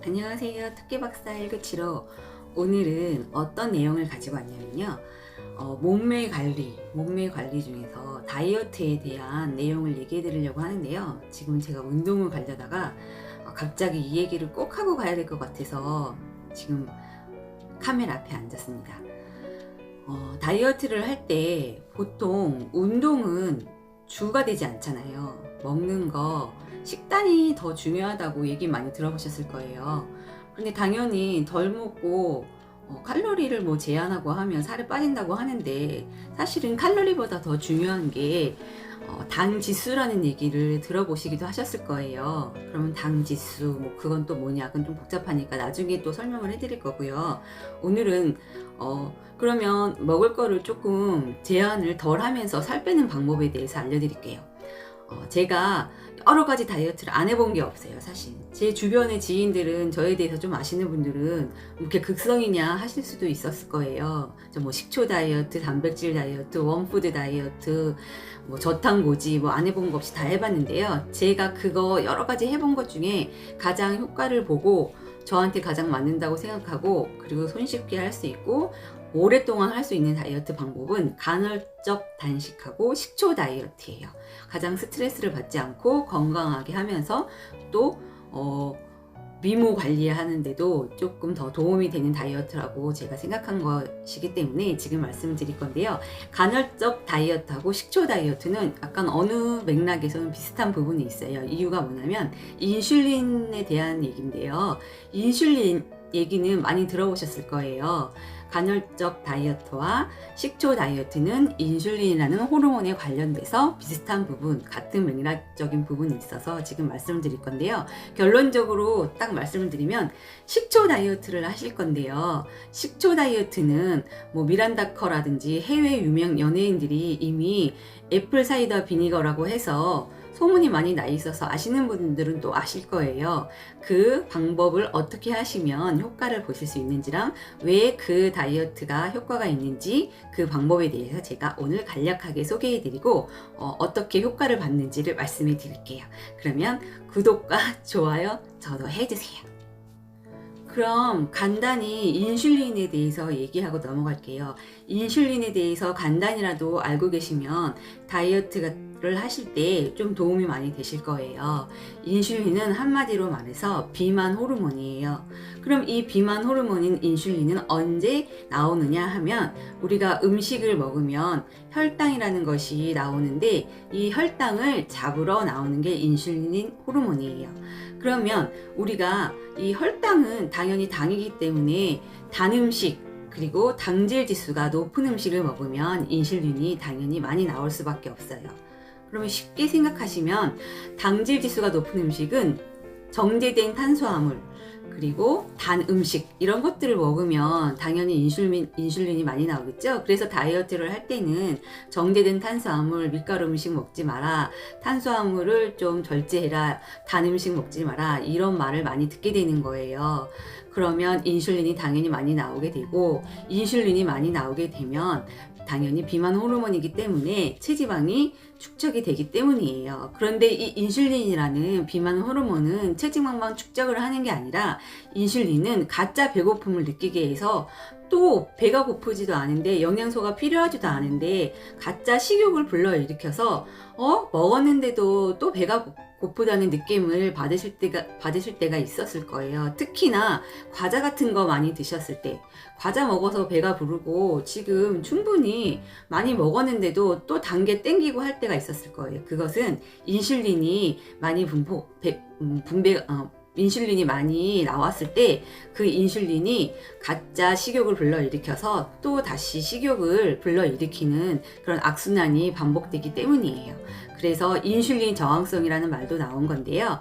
안녕하세요. 토끼박사 1975. 오늘은 어떤 내용을 가지고 왔냐면요. 몸매 관리 중에서 다이어트에 대한 내용을 얘기해 드리려고 하는데요. 지금 제가 운동을 가려다가 갑자기 이 얘기를 꼭 하고 가야 될 것 같아서 지금 카메라 앞에 앉았습니다. 다이어트를 할 때 보통 운동은 주가 되지 않잖아요. 먹는 거, 식단이 더 중요하다고 얘기 많이 들어보셨을 거예요. 근데 당연히 덜 먹고 칼로리를 뭐 제한하고 하면 살이 빠진다고 하는데, 사실은 칼로리보다 더 중요한 게 당 지수라는 얘기를 들어보시기도 하셨을 거예요. 그러면 당 지수, 뭐 그건 또 뭐냐, 그건 좀 복잡하니까 나중에 또 설명을 해드릴 거고요. 오늘은 그러면 먹을 거를 조금 제한을 덜 하면서 살 빼는 방법에 대해서 알려드릴게요. 제가 여러 가지 다이어트를 안 해본 게 없어요, 사실. 제 주변의 지인들은, 저에 대해서 좀 아시는 분들은 이렇게 극성이냐 하실 수도 있었을 거예요. 저 뭐 식초 다이어트, 단백질 다이어트, 원푸드 다이어트, 뭐 저탄고지 뭐 안 해본 거 없이 다 해봤는데요. 제가 그거 여러 가지 해본 것 중에 가장 효과를 보고 저한테 가장 맞는다고 생각하고, 그리고 손쉽게 할 수 있고 오랫동안 할 수 있는 다이어트 방법은 간헐적 단식하고 식초 다이어트예요. 가장 스트레스를 받지 않고 건강하게 하면서 또 미모 관리하는데도 조금 더 도움이 되는 다이어트라고 제가 생각한 것이기 때문에 지금 말씀드릴 건데요. 간헐적 다이어트하고 식초 다이어트는 약간 어느 맥락에서는 비슷한 부분이 있어요. 이유가 뭐냐면 인슐린에 대한 얘기인데요. 인슐린 얘기는 많이 들어보셨을 거예요. 간헐적 다이어트와 식초 다이어트는 인슐린이라는 호르몬에 관련돼서 비슷한 부분, 같은 맥락적인 부분이 있어서 지금 말씀을 드릴 건데요. 결론적으로 딱 말씀을 드리면 식초 다이어트를 하실 건데요. 식초 다이어트는 뭐 미란다 커라든지 해외 유명 연예인들이 이미 애플 사이다 비니거라고 해서 소문이 많이 나 있어서 아시는 분들은 또 아실 거예요. 그 방법을 어떻게 하시면 효과를 보실 수 있는지랑 왜 그 다이어트가 효과가 있는지, 그 방법에 대해서 제가 오늘 간략하게 소개해 드리고 어떻게 효과를 받는지를 말씀해 드릴게요. 그러면 구독과 좋아요 저도 해주세요. 그럼 간단히 인슐린에 대해서 얘기하고 넘어갈게요. 인슐린에 대해서 간단히라도 알고 계시면 다이어트를 하실 때 좀 도움이 많이 되실 거예요. 인슐린은 한마디로 말해서 비만 호르몬이에요. 그럼 이 비만 호르몬인 인슐린은 언제 나오느냐 하면, 우리가 음식을 먹으면 혈당이라는 것이 나오는데, 이 혈당을 잡으러 나오는 게 인슐린 호르몬이에요. 그러면 우리가 이 혈당은 당연히 당이기 때문에 단 음식, 그리고 당질 지수가 높은 음식을 먹으면 인슐린이 당연히 많이 나올 수밖에 없어요. 그러면 쉽게 생각하시면 당질 지수가 높은 음식은 정제된 탄수화물, 그리고 단 음식, 이런 것들을 먹으면 당연히 인슐린이 많이 나오겠죠. 그래서 다이어트를 할 때는 정제된 탄수화물, 밀가루 음식 먹지 마라, 탄수화물을 좀 절제해라, 단 음식 먹지 마라, 이런 말을 많이 듣게 되는 거예요. 그러면 인슐린이 당연히 많이 나오게 되고, 인슐린이 많이 나오게 되면 당연히 비만 호르몬이기 때문에 체지방이 축적이 되기 때문이에요. 그런데 이 인슐린이라는 비만 호르몬은 체지방만 축적을 하는 게 아니라, 인슐린은 가짜 배고픔을 느끼게 해서, 또 배가 고프지도 않은데 영양소가 필요하지도 않은데 가짜 식욕을 불러일으켜서 먹었는데도 또 배가 고프다는 느낌을 받으실 때가 있었을 거예요. 특히나 과자 같은 거 많이 드셨을 때, 과자 먹어서 배가 부르고 지금 충분히 많이 먹었는데도 또 단 게 땡기고 할 때가 있었을 거예요. 그것은 인슐린이 많이 인슐린이 많이 나왔을 때 그 인슐린이 가짜 식욕을 불러일으켜서 또 다시 식욕을 불러일으키는 그런 악순환이 반복되기 때문이에요. 그래서 인슐린 저항성이라는 말도 나온 건데요.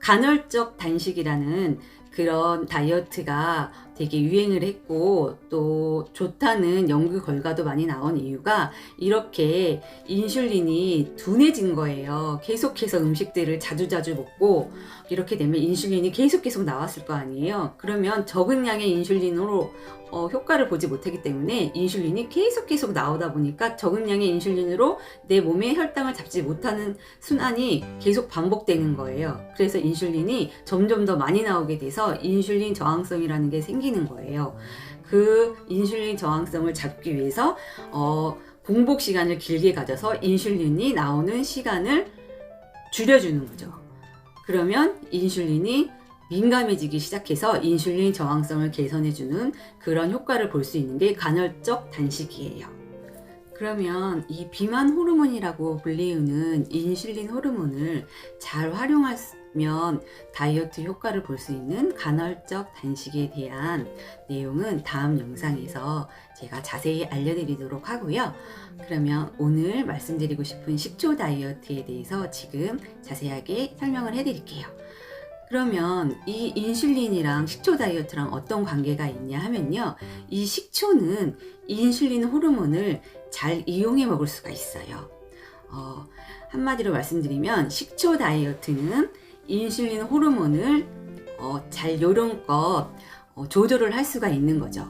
간헐적 단식이라는 그런 다이어트가 되게 유행을 했고 또 좋다는 연구 결과도 많이 나온 이유가 이렇게 인슐린이 둔해진 거예요. 계속해서 음식들을 자주자주 먹고 이렇게 되면 인슐린이 계속 나왔을 거 아니에요. 그러면 적은 양의 인슐린으로 효과를 보지 못하기 때문에 인슐린이 계속 나오다 보니까 적은 양의 인슐린으로 내 몸의 혈당을 잡지 못하는 순환이 계속 반복되는 거예요. 그래서 인슐린이 점점 더 많이 나오게 돼서 인슐린 저항성이라는 게 생기는 거예요. 그 인슐린 저항성을 잡기 위해서 공복 시간을 길게 가져서 인슐린이 나오는 시간을 줄여주는 거죠. 그러면 인슐린이 민감해지기 시작해서 인슐린 저항성을 개선해주는 그런 효과를 볼 수 있는 게 간헐적 단식이에요. 그러면 이 비만 호르몬이라고 불리우는 인슐린 호르몬을 잘 활용하면 다이어트 효과를 볼 수 있는 간헐적 단식에 대한 내용은 다음 영상에서 제가 자세히 알려드리도록 하고요. 그러면 오늘 말씀드리고 싶은 식초 다이어트에 대해서 지금 자세하게 설명을 해드릴게요. 그러면 이 인슐린이랑 식초 다이어트랑 어떤 관계가 있냐 하면요. 이 식초는 인슐린 호르몬을 잘 이용해 먹을 수가 있어요. 한마디로 말씀드리면 식초 다이어트는 인슐린 호르몬을 잘 요령껏 조절을 할 수가 있는 거죠.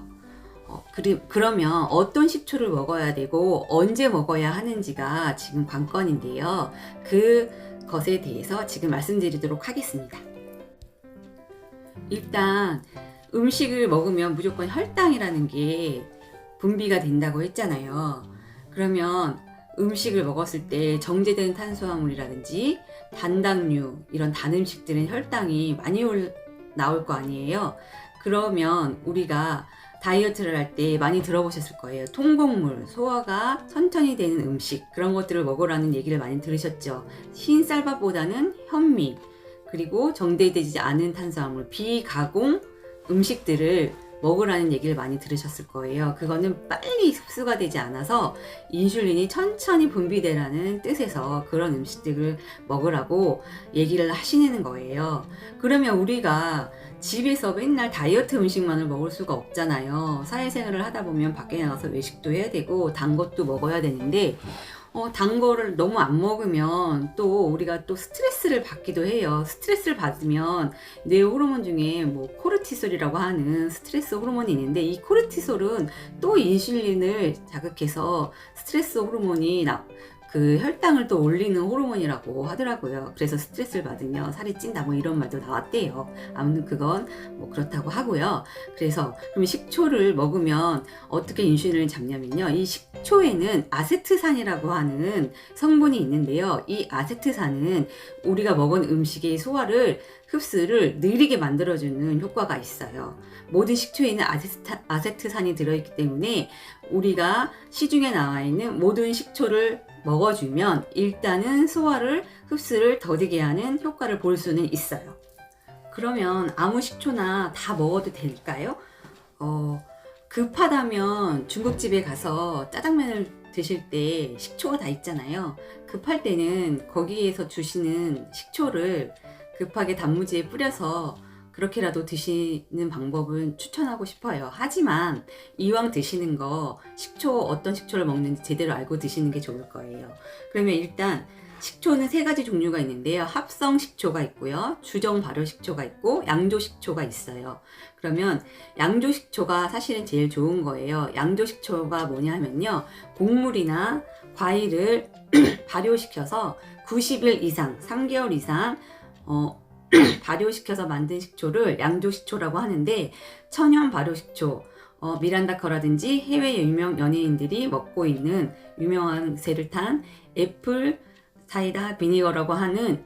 그러면 어떤 식초를 먹어야 되고 언제 먹어야 하는지가 지금 관건인데요. 그것에 대해서 지금 말씀드리도록 하겠습니다. 일단 음식을 먹으면 무조건 혈당이라는 게 분비가 된다고 했잖아요. 그러면 음식을 먹었을 때 정제된 탄수화물이라든지 단당류 이런 단 음식들은 혈당이 많이 나올 거 아니에요. 그러면 우리가 다이어트를 할 때 많이 들어보셨을 거예요. 통곡물, 소화가 천천히 되는 음식 그런 것들을 먹으라는 얘기를 많이 들으셨죠. 흰쌀밥보다는 현미 그리고 정제되지 않은 탄수화물, 비가공 음식들을 먹으라는 얘기를 많이 들으셨을 거예요. 그거는 빨리 흡수가 되지 않아서 인슐린이 천천히 분비되라는 뜻에서 그런 음식들을 먹으라고 얘기를 하시는 거예요. 그러면 우리가 집에서 맨날 다이어트 음식만을 먹을 수가 없잖아요. 사회생활을 하다 보면 밖에 나가서 외식도 해야 되고 단 것도 먹어야 되는데 단 거를 너무 안 먹으면 또 우리가 또 스트레스를 받기도 해요. 스트레스를 받으면 뇌 호르몬 중에 뭐 코르티솔이라고 하는 스트레스 호르몬이 있는데 이 코르티솔은 또 인슐린을 자극해서 스트레스 호르몬이 그 혈당을 또 올리는 호르몬이라고 하더라고요. 그래서 스트레스를 받으면 살이 찐다 뭐 이런 말도 나왔대요. 아무튼 그건 뭐 그렇다고 하고요. 그래서 그럼 식초를 먹으면 어떻게 인슐린을 잡냐면요. 이 식초에는 아세트산이라고 하는 성분이 있는데요. 이 아세트산은 우리가 먹은 음식의 소화를 흡수를 느리게 만들어주는 효과가 있어요. 모든 식초에는 아세트산이 들어있기 때문에 우리가 시중에 나와 있는 모든 식초를 먹어주면 일단은 소화를 흡수를 더디게 하는 효과를 볼 수는 있어요. 그러면 아무 식초나 다 먹어도 될까요? 급하다면 중국집에 가서 짜장면을 드실 때 식초가 다 있잖아요. 급할 때는 거기에서 주시는 식초를 급하게 단무지에 뿌려서 그렇게라도 드시는 방법은 추천하고 싶어요. 하지만 이왕 드시는 거 식초 어떤 식초를 먹는지 제대로 알고 드시는 게 좋을 거예요. 그러면 일단 식초는 세 가지 종류가 있는데요. 합성 식초가 있고요. 주정 발효 식초가 있고 양조 식초가 있어요. 그러면 양조 식초가 사실은 제일 좋은 거예요. 양조 식초가 뭐냐 하면요. 곡물이나 과일을 발효시켜서 90일 이상, 3개월 이상 발효시켜서 만든 식초를 양조식초라고 하는데 천연 발효식초, 미란다커라든지 해외 유명 연예인들이 먹고 있는 유명한 세를 탄 애플 사이다 비니거라고 하는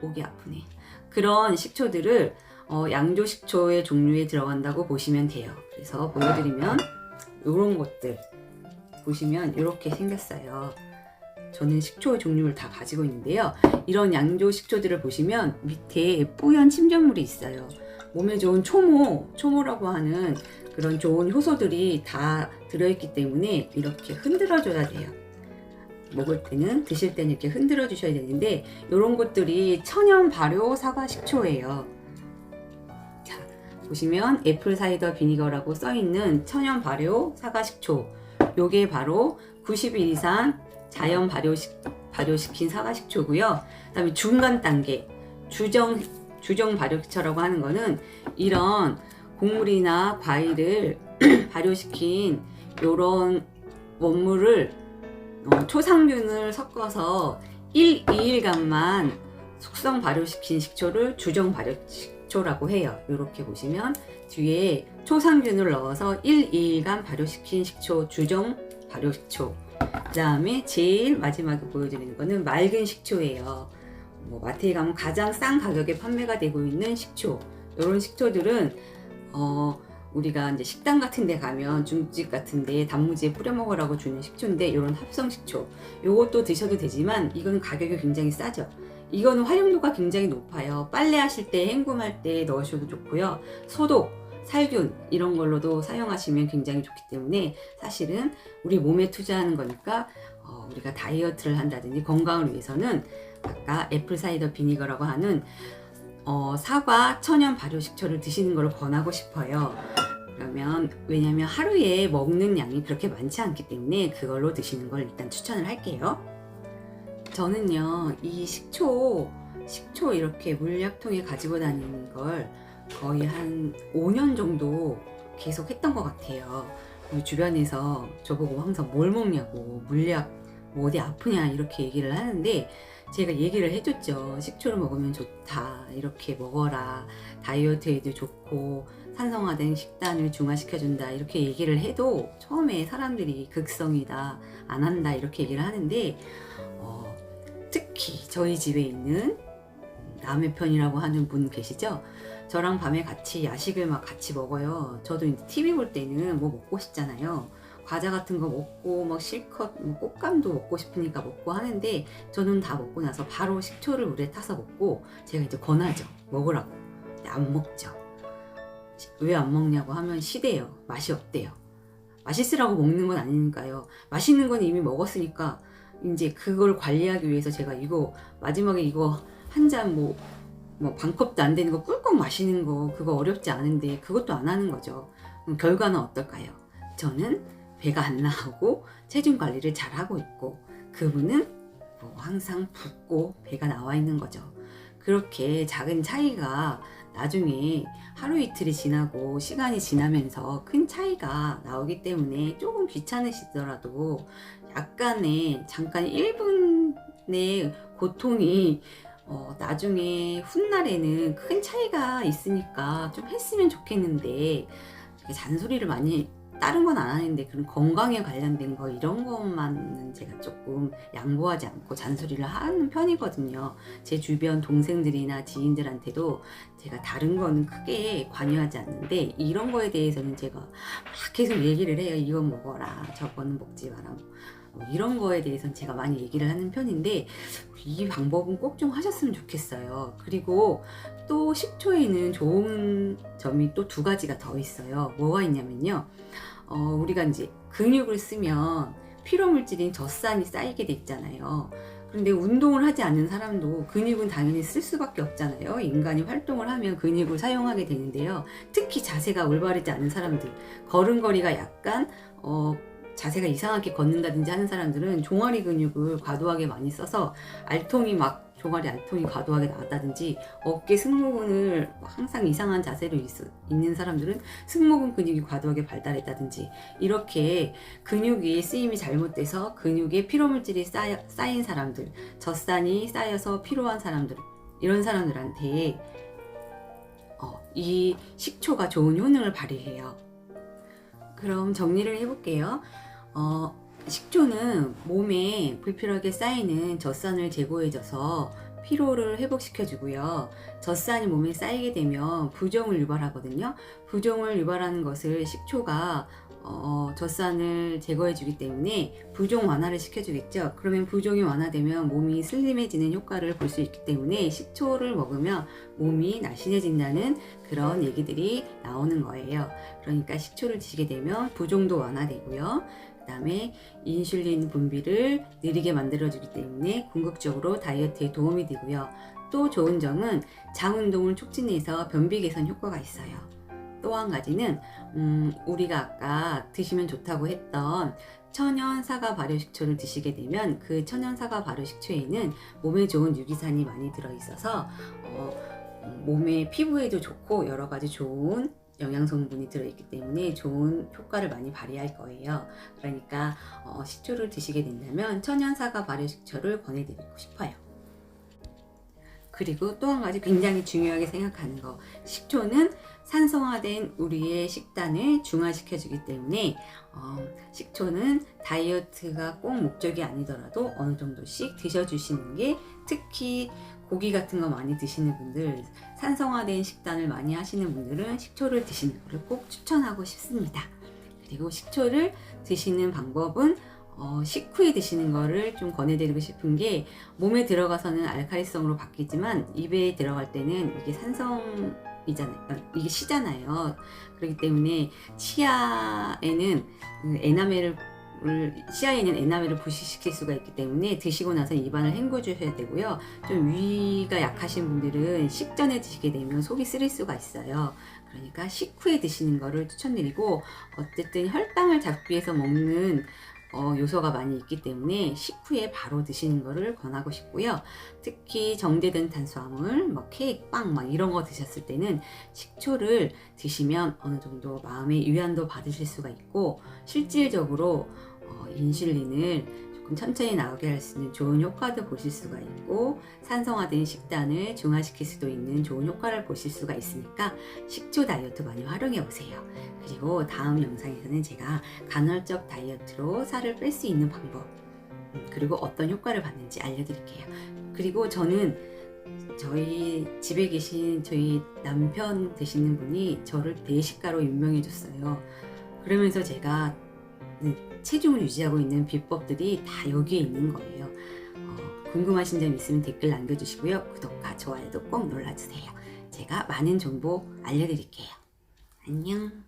목이 아프네. 그런 식초들을 양조식초의 종류에 들어간다고 보시면 돼요. 그래서 보여드리면 이런 것들 보시면 이렇게 생겼어요. 저는 식초의 종류를 다 가지고 있는데요. 이런 양조 식초들을 보시면 밑에 뿌연 침전물이 있어요. 몸에 좋은 초모라고 하는 그런 좋은 효소들이 다 들어있기 때문에 이렇게 흔들어줘야 돼요. 먹을 때는, 드실 때는 이렇게 흔들어 주셔야 되는데 이런 것들이 천연 발효 사과 식초예요. 자, 보시면 애플 사이더 비니거라고 써있는 천연 발효 사과 식초, 요게 바로 90일 이상 자연 발효시킨 사과 식초고요. 그 다음에 중간 단계 주정 발효식초라고 하는 거는 이런 곡물이나 과일을 발효시킨 요런 원물을 초상균을 섞어서 2일간만 숙성 발효시킨 식초를 주정 발효식초라고 해요. 이렇게 보시면 뒤에 초상균을 넣어서 2일간 발효시킨 식초, 주정 발효식초. 그 다음에 제일 마지막에 보여드리는 거는 맑은 식초예요. 마트에 가면 가장 싼 가격에 판매가 되고 있는 식초. 이런 식초들은 우리가 이제 식당 같은 데 가면 중국집 같은 데 단무지에 뿌려 먹으라고 주는 식초인데, 이런 합성 식초 요것도 드셔도 되지만 이거는 가격이 굉장히 싸죠. 이거는 활용도가 굉장히 높아요. 빨래 하실 때, 헹굼할 때 넣으셔도 좋고요. 소독, 살균 이런 걸로도 사용하시면 굉장히 좋기 때문에 사실은 우리 몸에 투자하는 거니까 우리가 다이어트를 한다든지 건강을 위해서는 아까 애플 사이더 비니거라고 하는 사과 천연 발효 식초를 드시는 걸 권하고 싶어요. 그러면 왜냐면 하루에 먹는 양이 그렇게 많지 않기 때문에 그걸로 드시는 걸 일단 추천을 할게요. 저는요 이 식초 이렇게 물약통에 가지고 다니는 걸 거의 한 5년 정도 계속 했던 것 같아요. 우리 주변에서 저보고 항상 뭘 먹냐고, 물약 뭐 어디 아프냐 이렇게 얘기를 하는데, 제가 얘기를 해줬죠. 식초를 먹으면 좋다, 이렇게 먹어라, 다이어트에도 좋고 산성화된 식단을 중화시켜준다 이렇게 얘기를 해도 처음에 사람들이 극성이다, 안 한다 이렇게 얘기를 하는데, 특히 저희 집에 있는 남의 편이라고 하는 분 계시죠? 저랑 밤에 같이 야식을 막 같이 먹어요. 저도 이제 TV 볼 때는 뭐 먹고 싶잖아요. 과자 같은 거 먹고 막 실컷 꽃감도 먹고 싶으니까 먹고 하는데, 저는 다 먹고 나서 바로 식초를 물에 타서 먹고 제가 이제 권하죠. 먹으라고. 근데 안 먹죠. 왜 안 먹냐고 하면 시대요. 맛이 없대요. 맛있으라고 먹는 건 아니니까요. 맛있는 건 이미 먹었으니까 이제 그걸 관리하기 위해서 제가 이거 마지막에 이거 한 잔 뭐 반컵도 안 되는 거 꿀꺽 마시는 거, 그거 어렵지 않은데 그것도 안 하는 거죠. 그럼 결과는 어떨까요? 저는 배가 안 나오고 체중 관리를 잘 하고 있고, 그분은 항상 붓고 배가 나와 있는 거죠. 그렇게 작은 차이가 나중에 하루 이틀이 지나고 시간이 지나면서 큰 차이가 나오기 때문에 조금 귀찮으시더라도 약간의 잠깐 1분의 고통이 나중에 훗날에는 큰 차이가 있으니까 좀 했으면 좋겠는데, 잔소리를 많이, 다른 건 안 하는데 그런 건강에 관련된 거 이런 것만은 제가 조금 양보하지 않고 잔소리를 하는 편이거든요. 제 주변 동생들이나 지인들한테도 제가 다른 거는 크게 관여하지 않는데, 이런 거에 대해서는 제가 막 계속 얘기를 해요. 이건 먹어라, 저거는 먹지 마라, 이런 거에 대해서는 제가 많이 얘기를 하는 편인데, 이 방법은 꼭 좀 하셨으면 좋겠어요. 그리고 또 식초에는 좋은 점이 또 2가지가 더 있어요. 뭐가 있냐면요, 우리가 이제 근육을 쓰면 피로물질인 젖산이 쌓이게 돼 있잖아요. 그런데 운동을 하지 않는 사람도 근육은 당연히 쓸 수밖에 없잖아요. 인간이 활동을 하면 근육을 사용하게 되는데요. 특히 자세가 올바르지 않은 사람들, 걸음걸이가 약간 자세가 이상하게 걷는다든지 하는 사람들은 종아리 근육을 과도하게 많이 써서 종아리 알통이 과도하게 나왔다든지, 어깨 승모근을 항상 이상한 자세로 있는 사람들은 승모근 근육이 과도하게 발달했다든지, 이렇게 근육이 쓰임이 잘못돼서 근육에 피로물질이 쌓인 사람들, 젖산이 쌓여서 피로한 사람들, 이런 사람들한테 이 식초가 좋은 효능을 발휘해요. 그럼 정리를 해볼게요. 식초는 몸에 불필요하게 쌓이는 젖산을 제거해줘서 피로를 회복시켜주고요. 젖산이 몸에 쌓이게 되면 부종을 유발하거든요. 부종을 유발하는 것을 식초가 젖산을 제거해주기 때문에 부종 완화를 시켜주겠죠. 그러면 부종이 완화되면 몸이 슬림해지는 효과를 볼 수 있기 때문에 식초를 먹으면 몸이 날씬해진다는 그런 얘기들이 나오는 거예요. 그러니까 식초를 드시게 되면 부종도 완화되고요. 그 다음에 인슐린 분비를 느리게 만들어주기 때문에 궁극적으로 다이어트에 도움이 되고요. 또 좋은 점은 장 운동을 촉진해서 변비 개선 효과가 있어요. 또 한 가지는 우리가 아까 드시면 좋다고 했던 천연 사과 발효 식초를 드시게 되면 그 천연 사과 발효 식초에는 몸에 좋은 유기산이 많이 들어있어서 몸의 피부에도 좋고 여러 가지 좋은 영양 성분이 들어있기 때문에 좋은 효과를 많이 발휘할 거예요. 그러니까 식초를 드시게 된다면 천연 사과 발효 식초를 권해드리고 싶어요. 그리고 또 한 가지 굉장히 중요하게 생각하는 거, 식초는 산성화된 우리의 식단을 중화시켜주기 때문에 식초는 다이어트가 꼭 목적이 아니더라도 어느 정도씩 드셔주시는 게, 특히 고기 같은 거 많이 드시는 분들, 산성화된 식단을 많이 하시는 분들은 식초를 드시는 것을 꼭 추천하고 싶습니다. 그리고 식초를 드시는 방법은 식후에 드시는 거를 좀 권해드리고 싶은 게, 몸에 들어가서는 알칼리성으로 바뀌지만 입에 들어갈 때는 이게 산성이잖아요. 이게 시잖아요. 그렇기 때문에 치아에는 에나멜을 부식시킬 수가 있기 때문에 드시고 나서 입안을 헹궈 주셔야 되고요. 좀 위가 약하신 분들은 식전에 드시게 되면 속이 쓰릴 수가 있어요. 그러니까 식후에 드시는 거를 추천드리고, 어쨌든 혈당을 잡기 위해서 먹는 요소가 많이 있기 때문에 식후에 바로 드시는 거를 권하고 싶고요. 특히 정제된 탄수화물, 뭐 케이크, 빵 이런 거 드셨을 때는 식초를 드시면 어느 정도 마음의 위안도 받으실 수가 있고, 실질적으로 인슐린을 조금 천천히 나오게 할 수 있는 좋은 효과도 보실 수가 있고, 산성화된 식단을 중화시킬 수도 있는 좋은 효과를 보실 수가 있으니까 식초 다이어트 많이 활용해 보세요. 그리고 다음 영상에서는 제가 간헐적 다이어트로 살을 뺄 수 있는 방법, 그리고 어떤 효과를 받는지 알려드릴게요. 그리고 저는 저희 집에 계신 저희 남편 되시는 분이 저를 대식가로 유명해 줬어요. 그러면서 제가 체중을 유지하고 있는 비법들이 다 여기에 있는 거예요. 궁금하신 점 있으면 댓글 남겨주시고요. 구독과 좋아요도 꼭 눌러주세요. 제가 많은 정보 알려드릴게요. 안녕.